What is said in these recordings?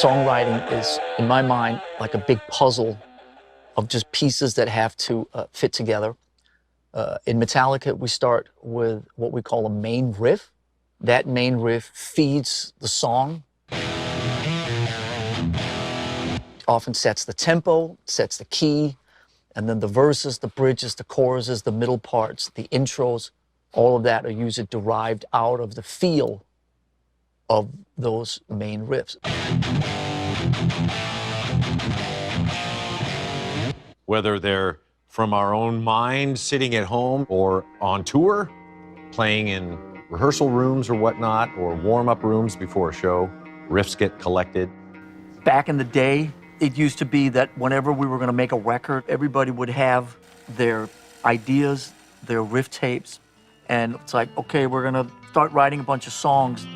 Songwriting is, in my mind, like a big puzzle of just pieces that have to fit together. In Metallica, we start with what we call a main riff. That main riff feeds the song. Often sets the tempo, sets the key, and then the verses, the bridges, the choruses, the middle parts, the intros, all of that are usually derived out of the feel of those main riffs. Whether they're from our own mind sitting at home or on tour, playing in rehearsal rooms or whatnot, or warm-up rooms before a show, riffs get collected. Back in the day, it used to be that whenever we were going to make a record, everybody would have their ideas, their riff tapes, and it's like, okay, we're going to start writing a bunch of songs.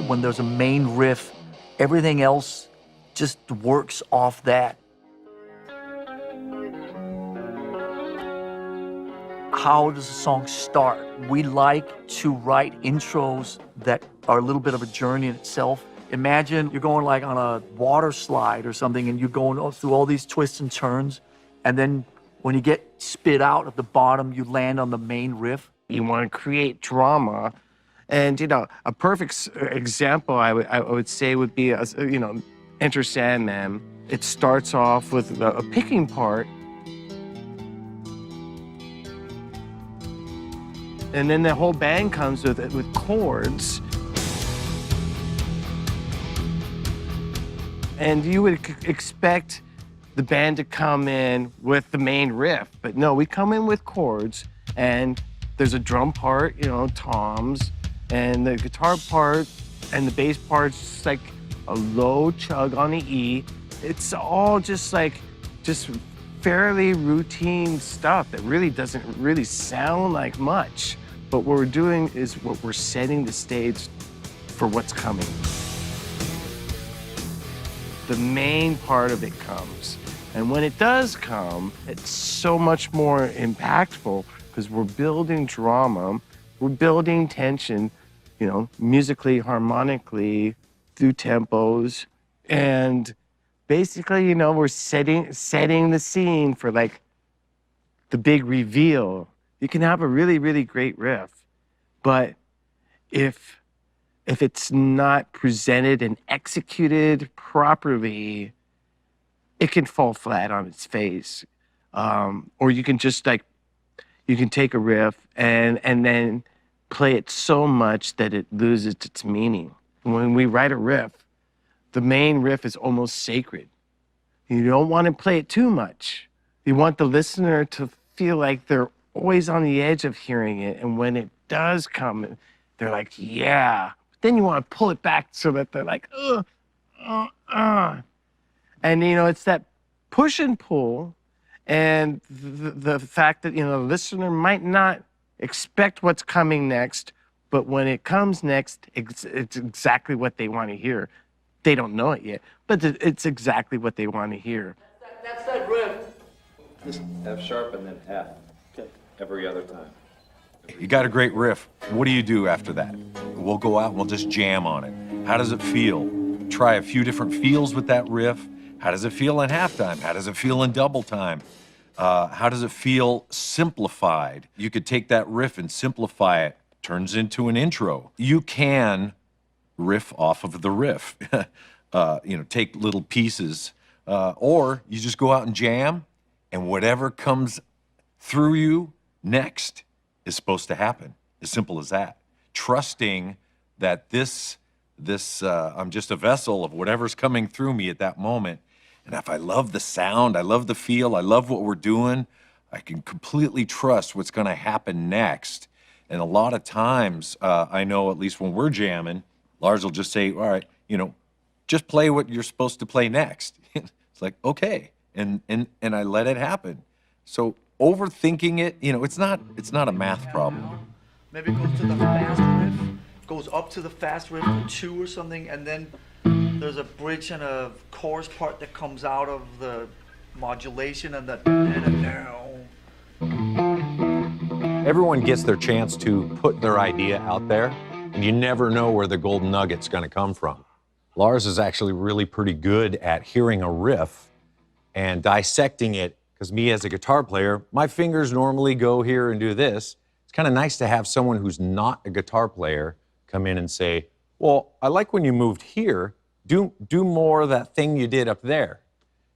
When there's a main riff, everything else just works off that. How does a song start? We like to write intros that are a little bit of a journey in itself. Imagine you're going like on a water slide or something and you're going through all these twists and turns, and then when you get spit out at the bottom, you land on the main riff. You want to create drama. And, you know, a perfect example I would say would be, you know, Enter Sandman. It starts off with a picking part. And then the whole band comes with chords. And you would expect the band to come in with the main riff. But no, we come in with chords. And there's a drum part, you know, toms. And the guitar part and the bass part's just like a low chug on the E. It's all just like, fairly routine stuff that really doesn't really sound like much. But what we're doing is we're setting the stage for what's coming. The main part of it comes. And when it does come, it's so much more impactful because we're building drama. We're building tension, you know, musically, harmonically, through tempos. And basically, you know, we're setting the scene for like the big reveal. You can have a really, really great riff, but if it's not presented and executed properly, it can fall flat on its face. Or you can just like, you can take a riff and then play it so much that it loses its meaning. When we write a riff, the main riff is almost sacred. You don't want to play it too much. You want the listener to feel like they're always on the edge of hearing it, and when it does come, they're like, yeah. Then you want to pull it back so that they're like, And, you know, it's that push and pull, and the fact that, you know, the listener might not expect what's coming next, but when it comes next, it's exactly what they want to hear. They don't know it yet, but it's exactly what they want to hear. That's that riff. Just F sharp and then F. Okay. Every other time. You got a great riff. What do you do after that? We'll go out and we'll just jam on it. How does it feel? Try a few different feels with that riff. How does it feel in halftime? How does it feel in double time? How does it feel simplified? You could take that riff and simplify it. Turns into an intro. You can riff off of the riff. You know, take little pieces, or you just go out and jam, and whatever comes through you next is supposed to happen. As simple as that. Trusting that I'm just a vessel of whatever's coming through me at that moment. And if I love the sound, I love the feel, I love what we're doing, I can completely trust what's going to happen next. And a lot of times, I know at least when we're jamming, Lars will just say, all right, you know, just play what you're supposed to play next. It's like, okay. And I let it happen. So overthinking it, you know, it's not a math problem. Maybe it goes to the fast riff, goes up to the fast riff, 2 or something, and then there's a bridge and a chorus part that comes out of the modulation and the Everyone gets their chance to put their idea out there, and you never know where the golden nugget's going to come from. Lars is actually really pretty good at hearing a riff and dissecting it, because me as a guitar player, my fingers normally go here and do this. It's kind of nice to have someone who's not a guitar player come in and say, well, I like when you moved here, do more of that thing you did up there.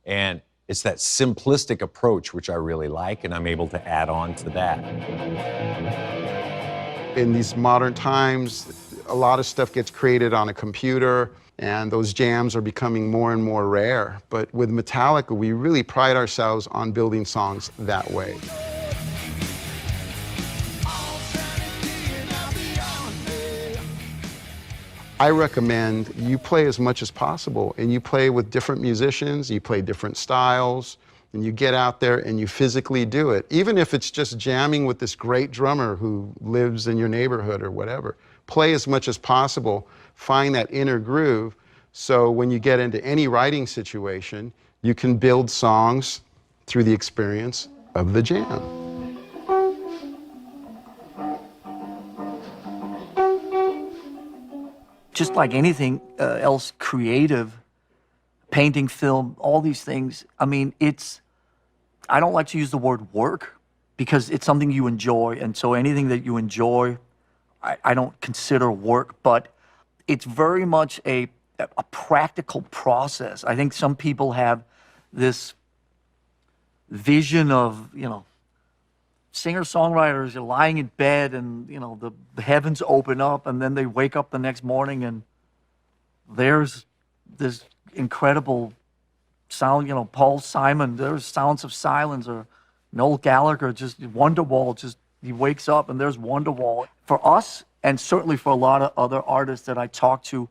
And it's that simplistic approach which I really like, and I'm able to add on to that. In these modern times, a lot of stuff gets created on a computer, and those jams are becoming more and more rare. But with Metallica, we really pride ourselves on building songs that way. I recommend you play as much as possible, and you play with different musicians, you play different styles, and you get out there and you physically do it. Even if it's just jamming with this great drummer who lives in your neighborhood or whatever. Play as much as possible, find that inner groove, so when you get into any writing situation, you can build songs through the experience of the jam. Just like anything else creative, painting, film, all these things, I mean, I don't like to use the word work because it's something you enjoy. And so anything that you enjoy, I don't consider work, but it's very much a practical process. I think some people have this vision of, singer-songwriters are lying in bed and, the heavens open up and then they wake up the next morning and there's this incredible sound, Paul Simon, there's Sounds of Silence, or Noel Gallagher, just Wonderwall, he wakes up and there's Wonderwall. For us, and certainly for a lot of other artists that I talk to,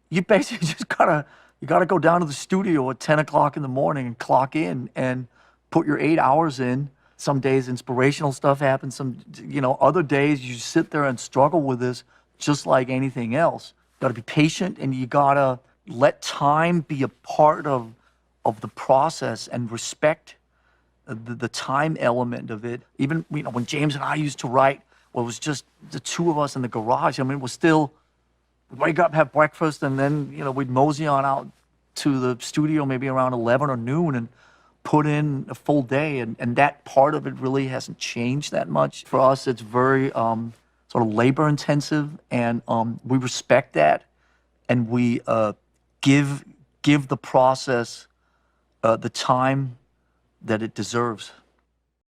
you basically just you gotta go down to the studio at 10 o'clock in the morning and clock in and put your 8 hours in. Some days inspirational stuff happens. Other days you sit there and struggle with this just like anything else. You gotta be patient, and you gotta let time be a part of the process and respect the time element of it. Even, when James and I used to write, well, it was just the two of us in the garage. I mean, it was still, we'd wake up, have breakfast, and then, we'd mosey on out to the studio maybe around 11 or noon and put in a full day, and that part of it really hasn't changed that much. For us, it's very sort of labor intensive, and we respect that, and we give the process the time that it deserves.